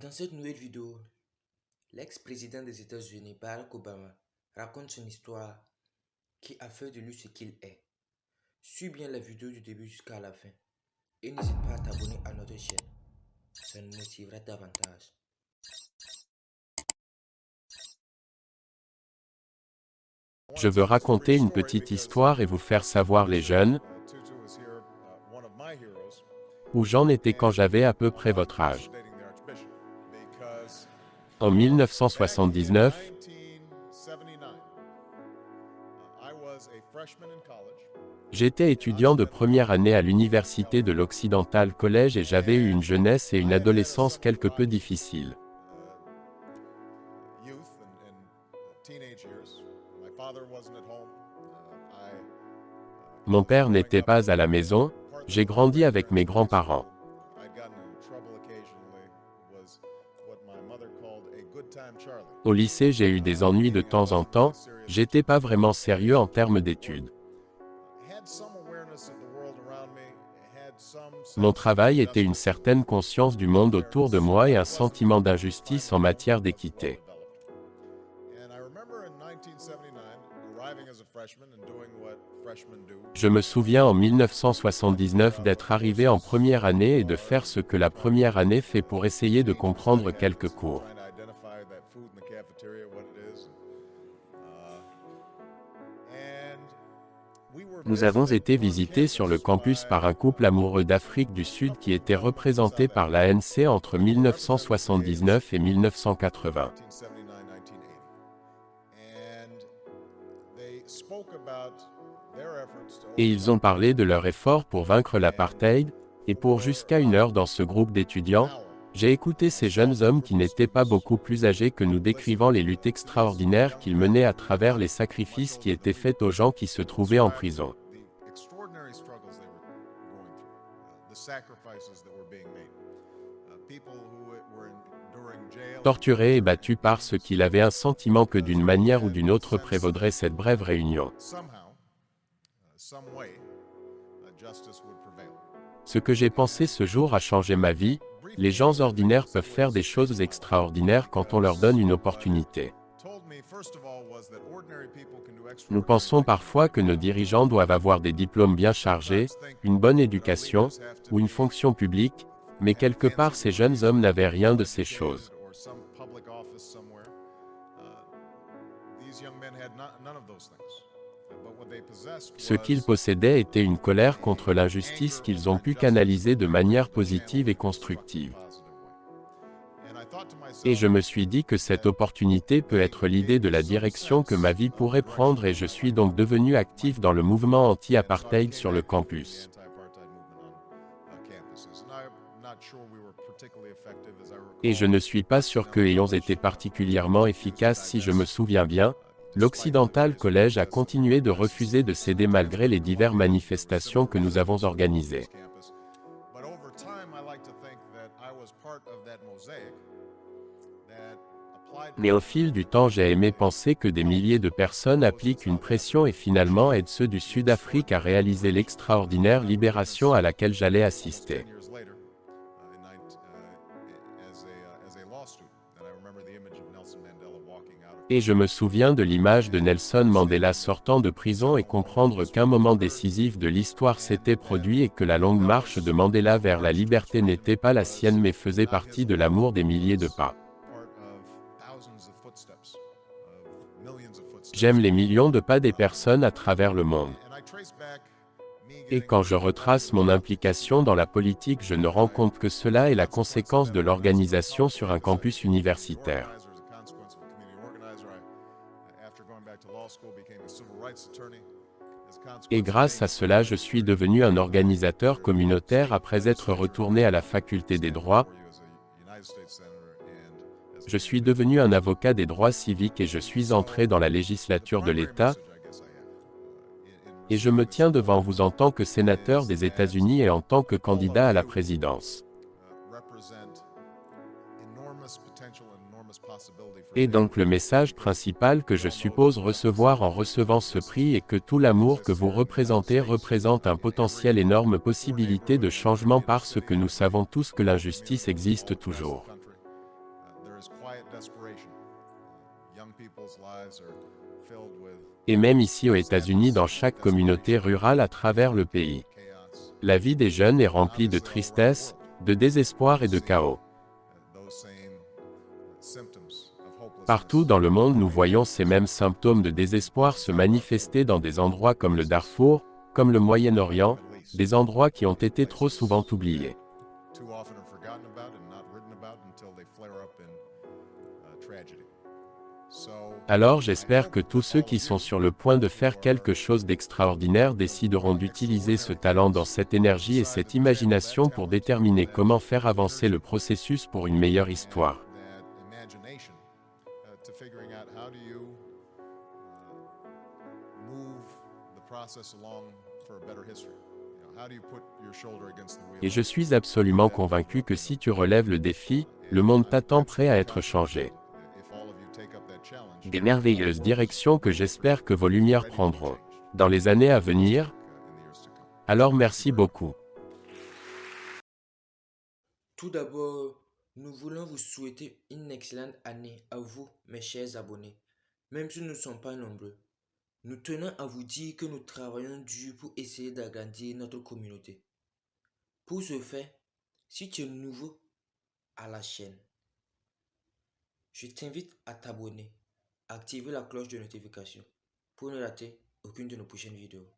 Dans cette nouvelle vidéo, l'ex-président des États-Unis, Barack Obama, raconte son histoire qui a fait de lui ce qu'il est. Suis bien la vidéo du début jusqu'à la fin et n'hésite pas à t'abonner à notre chaîne, ça nous motivera davantage. Je veux raconter une petite histoire et vous faire savoir les jeunes, où j'en étais quand j'avais à peu près votre âge. En 1979, j'étais étudiant de première année à l'université de l'Occidental College et j'avais eu une jeunesse et une adolescence quelque peu difficiles. Mon père n'était pas à la maison, j'ai grandi avec mes grands-parents. Au lycée, j'ai eu des ennuis de temps en temps, j'étais pas vraiment sérieux en termes d'études. Mon travail était une certaine conscience du monde autour de moi et un sentiment d'injustice en matière d'équité. Je me souviens en 1979 d'être arrivé en première année et de faire ce que la première année fait pour essayer de comprendre quelques cours. Nous avons été visités sur le campus par un couple amoureux d'Afrique du Sud qui était représenté par l'ANC entre 1979 et 1980. Et ils ont parlé de leur effort pour vaincre l'apartheid, et pour jusqu'à 1 heure dans ce groupe d'étudiants, j'ai écouté ces jeunes hommes qui n'étaient pas beaucoup plus âgés que nous décrivant les luttes extraordinaires qu'ils menaient à travers les sacrifices qui étaient faits aux gens qui se trouvaient en prison. Torturés et battus parce qu'il avait un sentiment que d'une manière ou d'une autre prévaudrait cette brève réunion. Ce que j'ai pensé ce jour a changé ma vie. Les gens ordinaires peuvent faire des choses extraordinaires quand on leur donne une opportunité. Nous pensons parfois que nos dirigeants doivent avoir des diplômes bien chargés, une bonne éducation, ou une fonction publique, mais quelque part ces jeunes hommes n'avaient rien de ces choses. Ce qu'ils possédaient était une colère contre l'injustice qu'ils ont pu canaliser de manière positive et constructive. Et je me suis dit que cette opportunité peut être l'idée de la direction que ma vie pourrait prendre et je suis donc devenu actif dans le mouvement anti-apartheid sur le campus. Et je ne suis pas sûr que ayons été particulièrement efficaces si je me souviens bien. L'Occidental College a continué de refuser de céder malgré les diverses manifestations que nous avons organisées. Mais au fil du temps, j'ai aimé penser que des milliers de personnes appliquent une pression et finalement aident ceux du Sud-Afrique à réaliser l'extraordinaire libération à laquelle j'allais assister. Et je me souviens de l'image de Nelson Mandela sortant de prison et comprendre qu'un moment décisif de l'histoire s'était produit et que la longue marche de Mandela vers la liberté n'était pas la sienne mais faisait partie de l'amour des milliers de pas. J'aime les millions de pas des personnes à travers le monde. Et quand je retrace mon implication dans la politique, je ne rends compte que cela est la conséquence de l'organisation sur un campus universitaire. Et grâce à cela, je suis devenu un organisateur communautaire après être retourné à la faculté des droits. Je suis devenu un avocat des droits civiques et je suis entré dans la législature de l'État. Et je me tiens devant vous en tant que sénateur des États-Unis et en tant que candidat à la présidence. Et donc le message principal que je suppose recevoir en recevant ce prix est que tout l'amour que vous représentez représente un potentiel énorme possibilité de changement parce que nous savons tous que l'injustice existe toujours. Et même ici aux États-Unis, dans chaque communauté rurale à travers le pays. La vie des jeunes est remplie de tristesse, de désespoir et de chaos. Partout dans le monde, nous voyons ces mêmes symptômes de désespoir se manifester dans des endroits comme le Darfour, comme le Moyen-Orient, des endroits qui ont été trop souvent oubliés. Alors j'espère que tous ceux qui sont sur le point de faire quelque chose d'extraordinaire décideront d'utiliser ce talent dans cette énergie et cette imagination pour déterminer comment faire avancer le processus pour une meilleure histoire. Et je suis absolument convaincu que si tu relèves le défi, le monde t'attend prêt à être changé. Des merveilleuses directions que j'espère que vos lumières prendront dans les années à venir. Alors merci beaucoup. Tout d'abord, nous voulons vous souhaiter une excellente année à vous, mes chers abonnés, même si nous ne sommes pas nombreux. Nous tenons à vous dire que nous travaillons dur pour essayer d'agrandir notre communauté. Pour ce faire, si tu es nouveau à la chaîne, je t'invite à t'abonner, activer la cloche de notification pour ne rater aucune de nos prochaines vidéos.